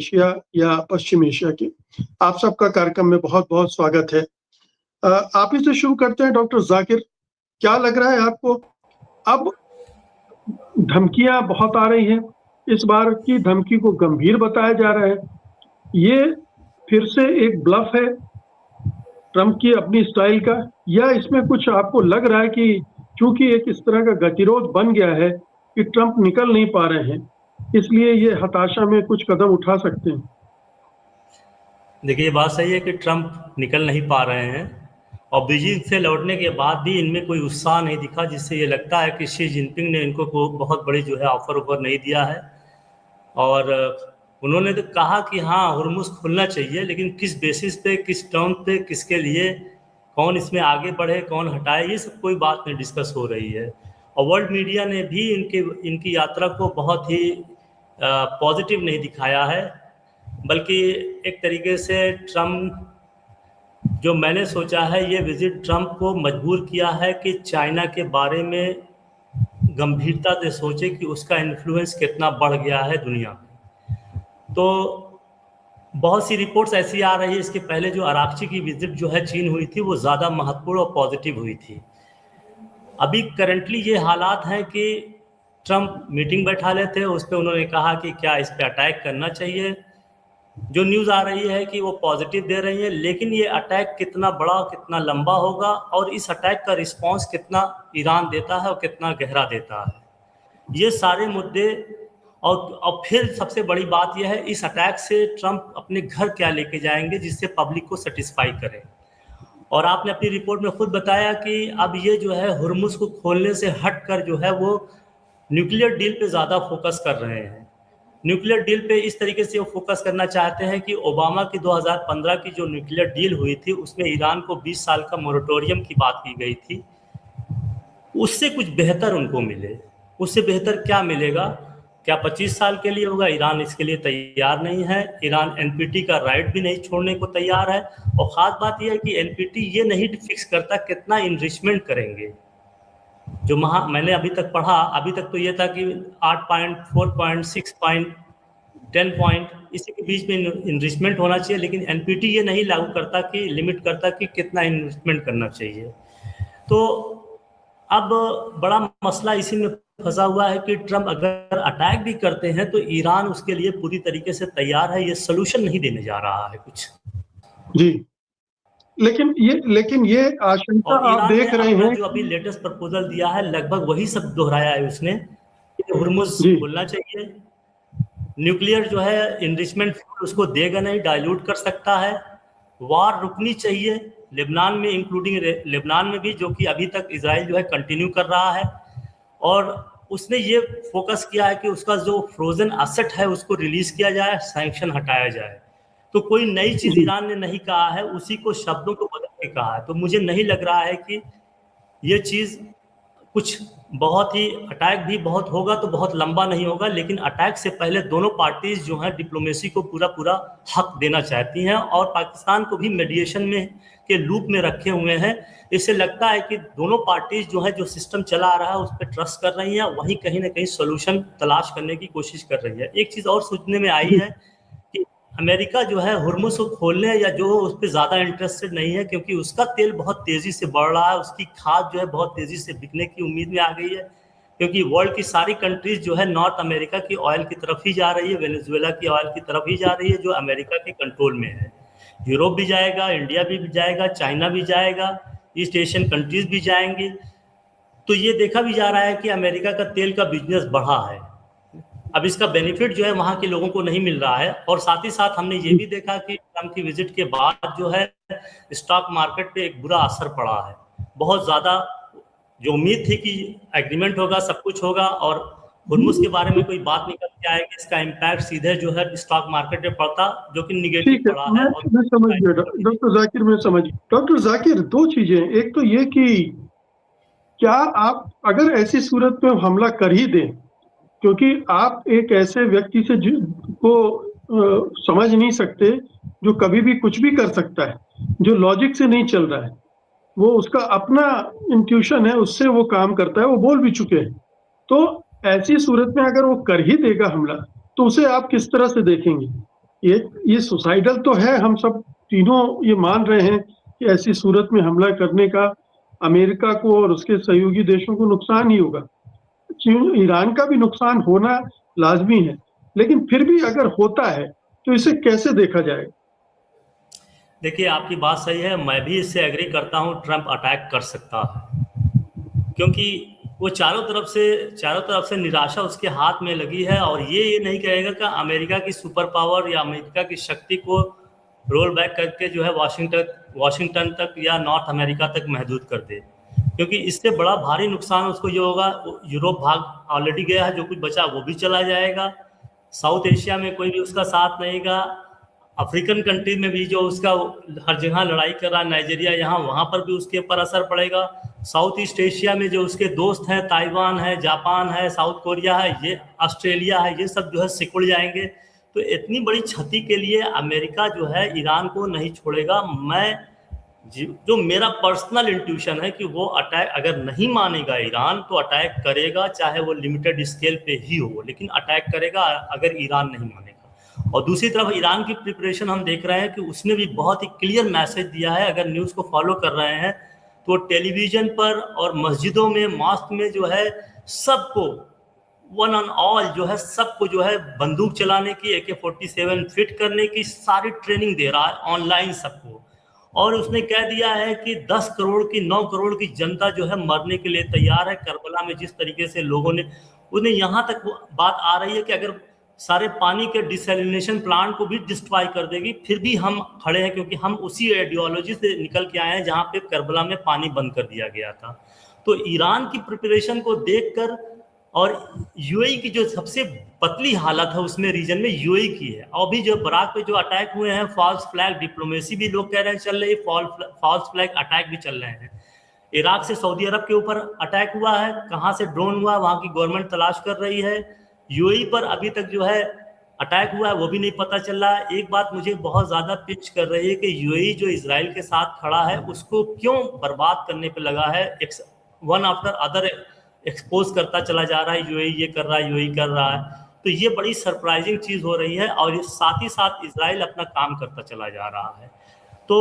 Asia या पश्चिम Asia की। आप सबका कार्यक्रम में बहुत-बहुत स्वागत है। आप ही से शुरू करते हैं डॉक्टर ज़ाकिर, क्या लग रहा है आपको? अब धमकियाँ बहुत आ रही हैं, इस बार की धमकी को गंभीर बताया जा रहा है। ये फिर से एक ब्लफ है ट्रंप की अपनी स्टाइल का, या इसमें कुछ आपको लग रहा है कि चूँकि एक इस तरह का गतिरोध बन गया है कि ट्रंप निकल नहीं पा रहे हैं, इसलिए ये हताशा में कुछ कदम उठा सकते हैं? देखिए, ये बात सही है कि ट्रंप निकल नहीं पा रहे हैं और बीजिंग से लौटने के बाद भी इनमें कोई उत्साह नहीं दिखा, जिससे ये लगता है कि शी जिनपिंग ने इनको बहुत बड़ी जो है ऑफर नहीं दिया है। और उन्होंने तो कहा कि हाँ, हुर्मुज़ खुलना चाहिए, लेकिन किस बेसिस पे, किस टर्म पे, किसके लिए, कौन इसमें आगे बढ़े, कौन हटाए, ये सब कोई बात नहीं डिस्कस हो रही है। और वर्ल्ड मीडिया ने भी इनकी यात्रा को बहुत ही पॉजिटिव नहीं दिखाया है, बल्कि एक तरीके से ट्रंप, जो मैंने सोचा है, ये विजिट ट्रंप को मजबूर किया है कि चाइना के बारे में गंभीरता से सोचे कि उसका इन्फ्लुएंस कितना बढ़ गया है दुनिया में। तो बहुत सी रिपोर्ट्स ऐसी आ रही है, इसके पहले जो अराक्ची की विजिट जो है चीन हुई थी, वो ज़्यादा महत्वपूर्ण और पॉजिटिव हुई थी। अभी करंटली ये हालात हैं कि ट्रंप मीटिंग बैठा लेते हैं, उस पर उन्होंने कहा कि क्या इस पर अटैक करना चाहिए। जो न्यूज़ आ रही है कि वो पॉजिटिव दे रही है, लेकिन ये अटैक कितना बड़ा, कितना लंबा होगा और इस अटैक का रिस्पांस कितना ईरान देता है और कितना गहरा देता है, ये सारे मुद्दे। और फिर सबसे बड़ी बात यह है, इस अटैक से ट्रंप अपने घर क्या लेके जाएंगे जिससे पब्लिक को सेटिस्फाई करें। और आपने अपनी रिपोर्ट में खुद बताया कि अब ये जो है हुर्मुज़ को खोलने से हटकर जो है वो न्यूक्लियर डील पे ज़्यादा फोकस कर रहे हैं। न्यूक्लियर डील पे इस तरीके से वो फोकस करना चाहते हैं कि ओबामा की 2015 की जो न्यूक्लियर डील हुई थी, उसमें ईरान को 20 साल का मोरेटोरियम की बात की गई थी, उससे कुछ बेहतर उनको मिले। उससे बेहतर क्या मिलेगा? क्या 25 साल के लिए होगा? ईरान इसके लिए तैयार नहीं है। ईरान एनपीटी का राइट भी नहीं छोड़ने को तैयार है। और ख़ास बात यह है कि एनपीटी ये नहीं फिक्स करता कितना इनरिचमेंट करेंगे। जो मैंने अभी तक पढ़ा, अभी तक तो ये था कि 8 पॉइंट, 4 पॉइंट, 6 पॉइंट, 10 पॉइंट, इसी के बीच में इन्रिचमेंट होना चाहिए, लेकिन एनपीटी ये नहीं लागू करता कि लिमिट करता कि कितना इन्वेस्टमेंट करना चाहिए। तो अब बड़ा मसला इसी में फंसा हुआ है कि ट्रंप अगर अटैक भी करते हैं तो ईरान उसके लिए पूरी तरीके से तैयार है, ये सोल्यूशन नहीं देने जा रहा है कुछ। जी, लेकिन ये आशंका आप देख रहे हैं जो अभी लेटेस्ट प्रपोजल दिया है, लगभग वही सब दोहराया है उसने कि हुर्मुज़ खोलना चाहिए, न्यूक्लियर जो है इनरिचमेंट उसको देगा नहीं, डाइल्यूट कर सकता है, वार रुकनी चाहिए लेबनान में, इंक्लूडिंग लेबनान में भी, जो कि अभी तक इजराइल जो है कंटिन्यू कर रहा है। और उसने ये फोकस किया है कि उसका जो फ्रोजन एसेट है उसको रिलीज किया जाए, सैंक्शन हटाया जाए। तो कोई नई चीज ईरान ने नहीं कहा है, उसी को शब्दों को बदल के कहा है। तो मुझे नहीं लग रहा है कि ये चीज कुछ बहुत ही, अटैक भी बहुत होगा तो बहुत लंबा नहीं होगा, लेकिन अटैक से पहले दोनों पार्टीज जो हैं डिप्लोमेसी को पूरा हक देना चाहती हैं और पाकिस्तान को भी मीडिएशन में के लूप में रखे हुए हैं। इससे लगता है कि दोनों पार्टीज जो है, जो सिस्टम चला आ रहा है उस पर ट्रस्ट कर रही हैं, वहीं कहीं ना कहीं सोल्यूशन तलाश करने की कोशिश कर रही है। एक चीज़ और सोचने में आई है कि अमेरिका जो है हुर्मुज़ को खोलने या जो उस पर ज़्यादा इंटरेस्टेड नहीं है, क्योंकि उसका तेल बहुत तेज़ी से बढ़ रहा है, उसकी खाद जो है बहुत तेज़ी से बिकने की उम्मीद में आ गई है, क्योंकि वर्ल्ड की सारी कंट्रीज जो है नॉर्थ अमेरिका की ऑयल की तरफ ही जा रही है, वेनेजुएला की ऑयल की तरफ ही जा रही है, जो अमेरिका के कंट्रोल में है। यूरोप भी जाएगा, इंडिया भी जाएगा, चाइना भी जाएगा, ईस्ट एशियन कंट्रीज भी जाएंगे। तो ये देखा भी जा रहा है कि अमेरिका का तेल का बिजनेस बढ़ा है। अब इसका बेनिफिट जो है वहाँ के लोगों को नहीं मिल रहा है। और साथ ही साथ हमने ये भी देखा कि ट्रंप की विजिट के बाद जो है स्टॉक मार्केट पे एक बुरा असर पड़ा है। बहुत ज़्यादा जो उम्मीद थी कि एग्रीमेंट होगा, सब कुछ होगा और हुर्मुज़ के बारे में कोई बात निकल के आएगी, इसका इम्पैक्ट सीधे जो है स्टॉक मार्केट पे पड़ता, जो कि निगेटिव पड़ा है। मैं समझ गया डॉक्टर ज़ाकिर, मैं समझ गया। डॉक्टर ज़ाकिर, दो चीजें, एक तो ये कि क्या आप अगर ऐसी सूरत में हमला कर ही दें, क्योंकि आप एक ऐसे व्यक्ति से को समझ नहीं सकते जो कभी भी कुछ भी कर सकता है, जो लॉजिक से नहीं चल रहा है, वो उसका अपना इंट्यूशन है, उससे वो काम करता है, वो बोल भी चुके हैं। तो ऐसी सूरत में अगर वो कर ही देगा हमला, तो उसे आप किस तरह से देखेंगे? ये सुसाइडल तो है, हम सब तीनों ये मान रहे हैं कि ऐसी सूरत में हमला करने का अमेरिका को और उसके सहयोगी देशों को नुकसान ही होगा। ईरान का भी नुकसान होना लाजमी है, लेकिन फिर भी अगर होता है तो इसे कैसे देखा जाएगा? देखिए, आपकी बात सही है, मैं भी इससे एग्री करता हूँ, ट्रंप अटैक कर सकता है, क्योंकि वो चारों तरफ से निराशा उसके हाथ में लगी है, और ये नहीं कहेगा कि अमेरिका की सुपर पावर या अमेरिका की शक्ति को रोल बैक करके जो है वाशिंगटन तक या नॉर्थ अमेरिका तक महदूद कर दे, क्योंकि इससे बड़ा भारी नुकसान उसको ये होगा। यूरोप भाग ऑलरेडी गया है, जो कुछ बचा वो भी चला जाएगा, साउथ एशिया में कोई भी उसका साथ नहीं गा, अफ्रीकन कंट्री में भी जो उसका हर जगह लड़ाई कर रहा है, नाइजीरिया यहाँ, वहाँ पर भी उसके ऊपर असर पड़ेगा। साउथ ईस्ट एशिया में जो उसके दोस्त हैं, ताइवान है, जापान है, साउथ कोरिया है, ये ऑस्ट्रेलिया है, ये सब जो है सिकुड़ जाएंगे। तो इतनी बड़ी क्षति के लिए अमेरिका जो है ईरान को नहीं छोड़ेगा। जो मेरा पर्सनल इंट्यूशन है कि वो अटैक अगर नहीं मानेगा ईरान, तो अटैक करेगा, चाहे वो लिमिटेड स्केल पे ही हो, लेकिन अटैक करेगा अगर ईरान नहीं मानेगा। और दूसरी तरफ ईरान की प्रिपरेशन हम देख रहे हैं कि उसने भी बहुत ही क्लियर मैसेज दिया है। अगर न्यूज़ को फॉलो कर रहे हैं तो टेलीविजन पर और मस्जिदों में, मॉस्क में जो है सबको वन ऑन ऑल जो है सबको जो है बंदूक चलाने की, AK-47 फिट करने की सारी ट्रेनिंग दे रहा है ऑनलाइन सबको। और उसने कह दिया है कि 10 करोड़ की 9 करोड़ की जनता जो है मरने के लिए तैयार है। करबला में जिस तरीके से लोगों ने, उन्हें यहाँ तक बात आ रही है कि अगर सारे पानी के डिसैलिनेशन प्लांट को भी डिस्ट्रॉय कर देगी, फिर भी हम खड़े हैं, क्योंकि हम उसी आइडियोलॉजी से निकल के आए हैं जहाँ पे करबला में पानी बंद कर दिया गया था। तो ईरान की प्रिपरेशन को देखकर, और यूएई की जो सबसे पतली हालत है उसमें रीजन में यूएई की है, और भी जो बराक पे जो अटैक हुए हैं, फॉल्स फ्लैग डिप्लोमेसी भी लोग कह रहे हैं चल रही है, फॉल्स फ्लैग अटैक भी चल रहे हैं। इराक से सऊदी अरब के ऊपर अटैक हुआ है, कहाँ से ड्रोन हुआ वहाँ की गवर्नमेंट तलाश कर रही है। यूएई पर अभी तक जो है अटैक हुआ है वो भी नहीं पता चल रहा है। एक बात मुझे बहुत ज़्यादा पिंच कर रही है कि यूएई जो इजराइल के साथ खड़ा है उसको क्यों बर्बाद करने पे लगा है, वन आफ्टर अदर एक्सपोज करता चला जा रहा है, यूएई ये कर रहा है, यूएई कर रहा है। तो ये बड़ी सरप्राइजिंग चीज़ हो रही है, और साथ ही साथ इजराइल अपना काम करता चला जा रहा है। तो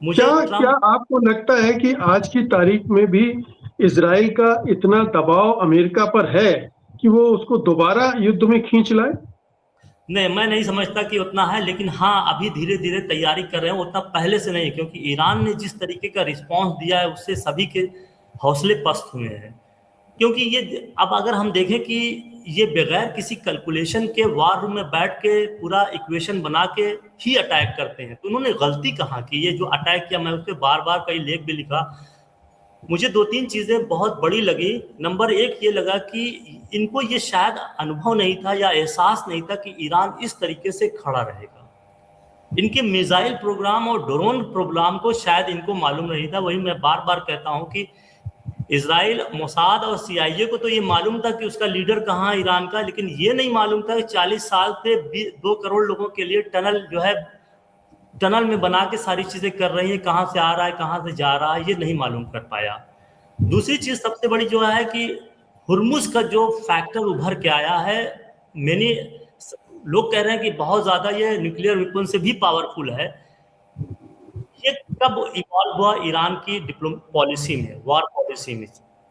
मुझे क्या आपको लगता है कि आज की तारीख में भी इजराइल का इतना दबाव अमेरिका पर है कि वो उसको दोबारा युद्ध में खींच लाए? नहीं, मैं नहीं समझता कि उतना है, लेकिन हाँ अभी धीरे धीरे तैयारी कर रहे हैं, उतना पहले से नहीं, क्योंकि ईरान ने जिस तरीके का रिस्पॉन्स दिया है उससे सभी के हौसले पस्त हुए हैं। क्योंकि ये अब अगर हम देखें कि ये बगैर किसी कैलकुलेशन के वार रूम में बैठ के पूरा इक्वेशन बना के ही अटैक करते हैं, तो उन्होंने गलती कहाँ की? ये जो अटैक किया, मैं उस पर बार बार कई लेख भी लिखा, मुझे 2-3 चीज़ें बहुत बड़ी लगी। नंबर 1 ये लगा कि इनको ये शायद अनुभव नहीं था या एहसास नहीं था कि ईरान इस तरीके से खड़ा रहेगा। इनके मिसाइल प्रोग्राम और ड्रोन प्रोग्राम को शायद इनको मालूम नहीं था। वही मैं बार बार कहता हूँ कि इजराइल, मोसाद और CIA को तो ये मालूम था कि उसका लीडर कहाँ है ईरान का, लेकिन ये नहीं मालूम था कि 40 साल से 2 करोड़ लोगों के लिए टनल जो है, टनल में बना के सारी चीज़ें कर रही है, कहाँ से आ रहा है कहाँ से जा रहा है ये नहीं मालूम कर पाया। दूसरी चीज़ सबसे बड़ी जो है कि हुर्मुज का जो फैक्टर उभर के आया है, मैंने लोग कह रहे हैं कि बहुत ज़्यादा ये न्यूक्लियर वेपन से भी पावरफुल है। ये कब इवॉल्व हुआ ईरान की पॉलिसी में, वॉर पॉलिसी में?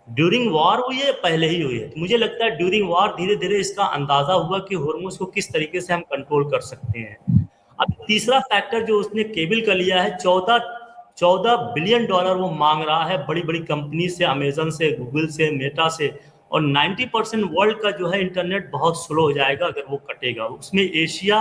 ड्यूरिंग वॉर हुई है, पहले ही हुई है? तो मुझे लगता है ड्यूरिंग वॉर धीरे धीरे इसका अंदाजा हुआ कि हुर्मुज को किस तरीके से हम कंट्रोल कर सकते हैं। अब तीसरा फैक्टर जो उसने केबल का लिया है, 14 बिलियन डॉलर वो मांग रहा है बड़ी बड़ी कंपनी से, अमेजन से, गूगल से, मेटा से, और 90% वर्ल्ड का जो है इंटरनेट बहुत स्लो हो जाएगा अगर वो कटेगा। उसमें एशिया,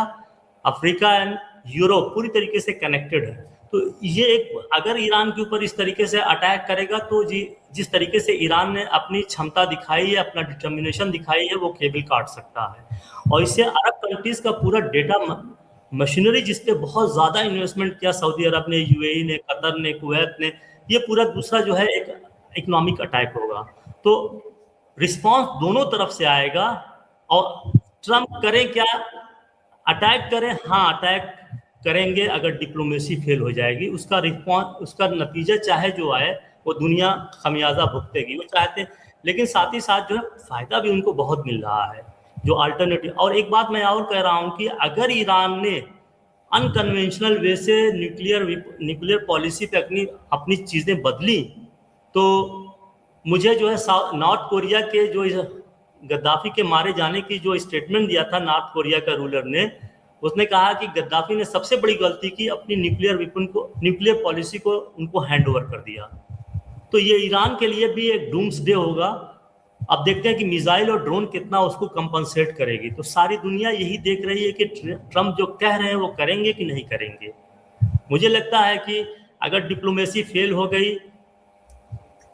अफ्रीका एंड यूरोप पूरी तरीके से कनेक्टेड है। तो ये एक, अगर ईरान के ऊपर इस तरीके से अटैक करेगा तो जिस तरीके से ईरान ने अपनी क्षमता दिखाई है, अपना डिटर्मिनेशन दिखाई है, वो केबल काट सकता है। और इससे अरब कंट्रीज का पूरा डेटा मशीनरी जिस पे बहुत ज़्यादा इन्वेस्टमेंट किया, सऊदी अरब ने, यूएई ने, कतर ने, कुवैत ने, ये पूरा दूसरा जो है एक इकोनॉमिक अटैक होगा। तो रिस्पांस दोनों तरफ से आएगा। और ट्रम्प करें क्या? अटैक करें? हाँ, अटैक करेंगे अगर डिप्लोमेसी फेल हो जाएगी। उसका रिस्पॉन्स, उसका नतीजा चाहे जो आए वो दुनिया खमियाजा भुगतेगी, वो चाहते हैं। लेकिन साथ ही साथ जो है फ़ायदा भी उनको बहुत मिल रहा है, जो अल्टरनेटिव। और एक बात मैं और कह रहा हूं कि अगर ईरान ने अनकन्वेंशनल वे से न्यूक्लियर पॉलिसी पे अपनी चीजें बदली, तो मुझे जो है नॉर्थ कोरिया के जो गद्दाफी के मारे जाने की जो स्टेटमेंट दिया था नॉर्थ कोरिया का रूलर ने, उसने कहा कि गद्दाफी ने सबसे बड़ी गलती की, अपनी न्यूक्लियर पॉलिसी को उनको हैंड ओवर कर दिया। तो ये ईरान के लिए भी एक डूम्सडे होगा। अब देखते हैं कि मिसाइल और ड्रोन कितना उसको कंपनसेट करेगी। तो सारी दुनिया यही देख रही है कि ट्रम्प जो कह रहे हैं वो करेंगे कि नहीं करेंगे। मुझे लगता है कि अगर डिप्लोमेसी फेल हो गई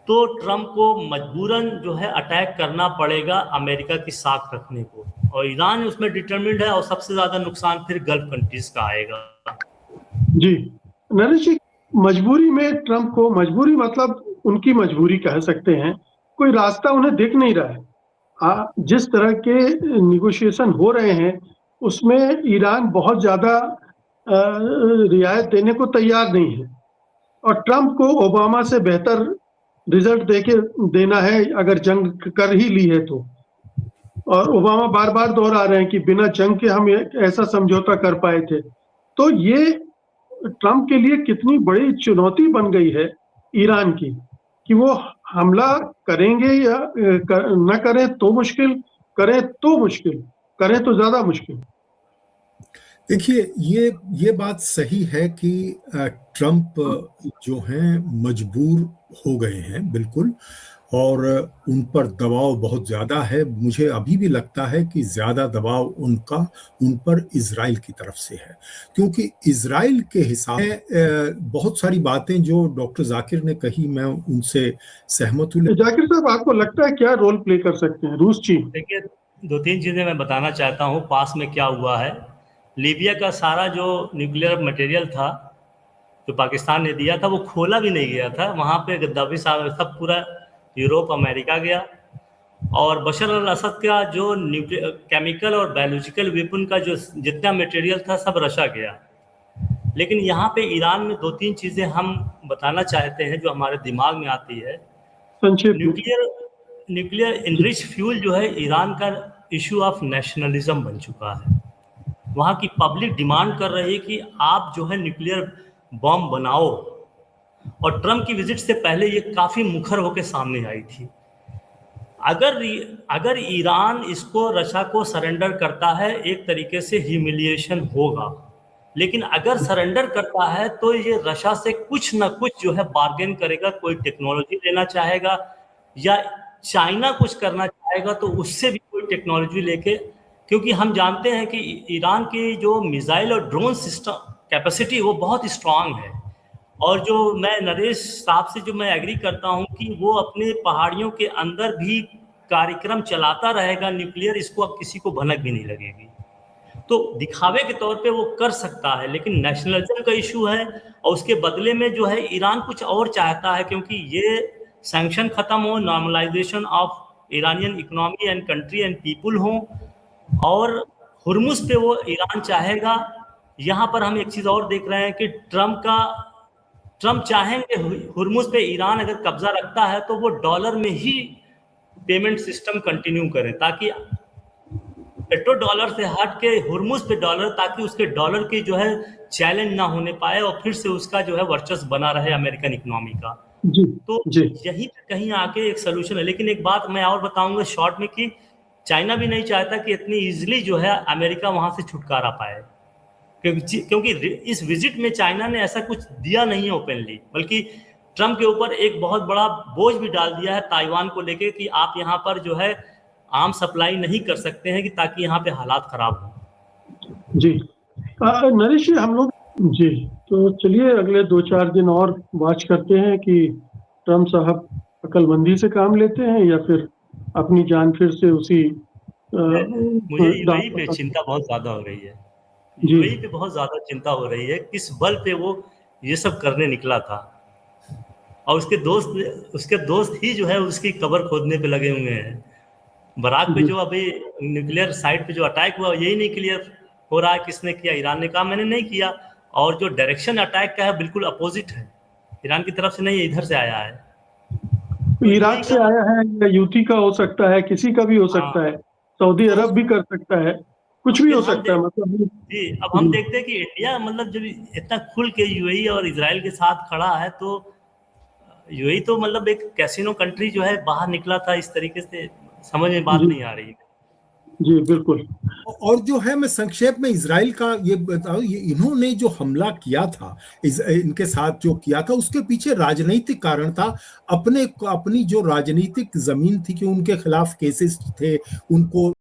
तो ट्रम्प को मजबूरन जो है अटैक करना पड़ेगा अमेरिका की साख रखने को, और ईरान उसमें डिटरमिन्ड है, और सबसे ज्यादा नुकसान फिर गल्फ कंट्रीज का आएगा। जी नरेश जी, मजबूरी में ट्रम्प को, मजबूरी मतलब उनकी मजबूरी कह सकते हैं, कोई रास्ता उन्हें दिख नहीं रहा है। जिस तरह के निगोशिएशन हो रहे हैं उसमें ईरान बहुत ज्यादा रियायत देने को तैयार नहीं है, और ट्रम्प को ओबामा से बेहतर रिजल्ट देना है अगर जंग कर ही ली है तो। और ओबामा बार बार दोहरा रहे हैं कि बिना जंग के हम ऐसा समझौता कर पाए थे। तो ये ट्रम्प के लिए कितनी बड़ी चुनौती बन गई है ईरान की, कि वो हमला करेंगे या न करें तो मुश्किल, करें तो मुश्किल, करें तो ज्यादा मुश्किल। देखिए, ये बात सही है कि ट्रम्प जो हैं मजबूर हो गए हैं बिल्कुल, और उन पर दबाव बहुत ज़्यादा है। मुझे अभी भी लगता है कि ज़्यादा दबाव उन पर इजराइल की तरफ से है, क्योंकि इजराइल के हिसाब से बहुत सारी बातें जो डॉक्टर जाकिर ने कही, मैं उनसे सहमत हूँ। जाकिर साहब, आपको लगता है क्या रोल प्ले कर सकते हैं रूस चीन? देखिए, 2-3 चीजें मैं बताना चाहता हूँ पास में क्या हुआ है। लीबिया का सारा जो न्यूक्लियर मटेरियल था जो पाकिस्तान ने दिया था, वो खोला भी नहीं गया था। वहाँ पे गद्दाफी साहब सब पूरा यूरोप अमेरिका गया, और बशर अल असद का जो केमिकल और बायोलॉजिकल वेपन का जो जितना मटेरियल था सब रशा गया। लेकिन यहाँ पे ईरान में 2-3 चीजें हम बताना चाहते हैं जो हमारे दिमाग में आती है। न्यूक्लियर इनरिच फ्यूल जो है ईरान का इशू ऑफ नेशनलिज्म बन चुका है। वहाँ की पब्लिक डिमांड कर रही है कि आप जो है न्यूक्लियर बॉम्ब बनाओ, और ट्रम्प की विजिट से पहले ये काफी मुखर होकर सामने आई थी। अगर ईरान इसको रशा को सरेंडर करता है, एक तरीके से ह्यूमिलिएशन होगा, लेकिन अगर सरेंडर करता है तो ये रशा से कुछ ना कुछ जो है बार्गेन करेगा, कोई टेक्नोलॉजी लेना चाहेगा, या चाइना कुछ करना चाहेगा तो उससे भी कोई टेक्नोलॉजी लेके, क्योंकि हम जानते हैं कि ईरान की जो मिसाइल और ड्रोन सिस्टम कैपेसिटी वो बहुत स्ट्रांग है। और जो मैं नरेश साहब से जो मैं एग्री करता हूं कि वो अपने पहाड़ियों के अंदर भी कार्यक्रम चलाता रहेगा न्यूक्लियर, इसको अब किसी को भनक भी नहीं लगेगी। तो दिखावे के तौर पे वो कर सकता है, लेकिन नेशनलिज्म का इशू है, और उसके बदले में जो है ईरान कुछ और चाहता है, क्योंकि ये सैंक्शन खत्म हो, normalisation of Iranian economy and country and people हो, और हुर्मुज पे वो ईरान चाहेगा। यहाँ पर हम एक चीज और देख रहे हैं कि ट्रम्प चाहेंगे हुर्मुज पे ईरान अगर कब्जा रखता है तो वो डॉलर में ही पेमेंट सिस्टम कंटिन्यू करे, ताकि पेट्रो डॉलर से हट के हुर्मुज पे डॉलर, ताकि उसके डॉलर की जो है चैलेंज ना होने पाए, और फिर से उसका जो है वर्चस्व बना रहे अमेरिकन इकोनॉमी का। तो यही कहीं आके एक सोल्यूशन है। लेकिन एक बात मैं और बताऊंगा शॉर्ट में कि चाइना भी नहीं चाहता कि इतनी इजीली जो है अमेरिका वहां से छुटकारा पाए, क्योंकि इस विजिट में चाइना ने ऐसा कुछ दिया नहीं है ओपनली, बल्कि ट्रम्प के ऊपर एक बहुत बड़ा बोझ भी डाल दिया है ताइवान को लेके कि आप यहाँ पर जो है आम सप्लाई नहीं कर सकते हैं, कि ताकि यहाँ पे हालात खराब हो। जी नरेश जी, हम लोग जी तो चलिए अगले 2-4 दिन और वॉच करते हैं कि ट्रम्प साहब अकलमंदी से काम लेते हैं या फिर अपनी जान फिर से उसी मुझे यूएई पे चिंता बहुत ज्यादा हो रही है। यूएई पे बहुत ज्यादा चिंता हो रही है, किस बल पे वो ये सब करने निकला था, और उसके दोस्त ही जो है उसकी कब्र खोदने पे लगे हुए हैं। बराक पे जो अभी न्यूक्लियर साइट पे जो अटैक हुआ, यही नहीं क्लियर हो रहा है किसने किया। ईरान ने कहा मैंने नहीं किया, और जो डायरेक्शन अटैक का है बिल्कुल अपोजिट है, ईरान की तरफ से नहीं, इधर से आया है। इराक से आया है या यूटी का हो सकता है, किसी का भी हो सकता है, सऊदी अरब भी कर सकता है, कुछ भी हो फिर हम सकता है, मतलब जी, अब हम देखते हैं कि इंडिया मतलब जब इतना खुल के यूएई और इजराइल के साथ खड़ा है, तो यूएई तो मतलब एक कैसीनो कंट्री जो है बाहर निकला था इस तरीके से, समझ में बात जी नहीं आ रही है। जी बिल्कुल। और जो है, मैं संक्षेप में इजराइल का ये बताऊं, ये इन्होंने जो हमला किया था, इनके साथ जो किया था, उसके पीछे राजनीतिक कारण था। अपनी जो राजनीतिक जमीन थी कि उनके खिलाफ केसेस थे, उनको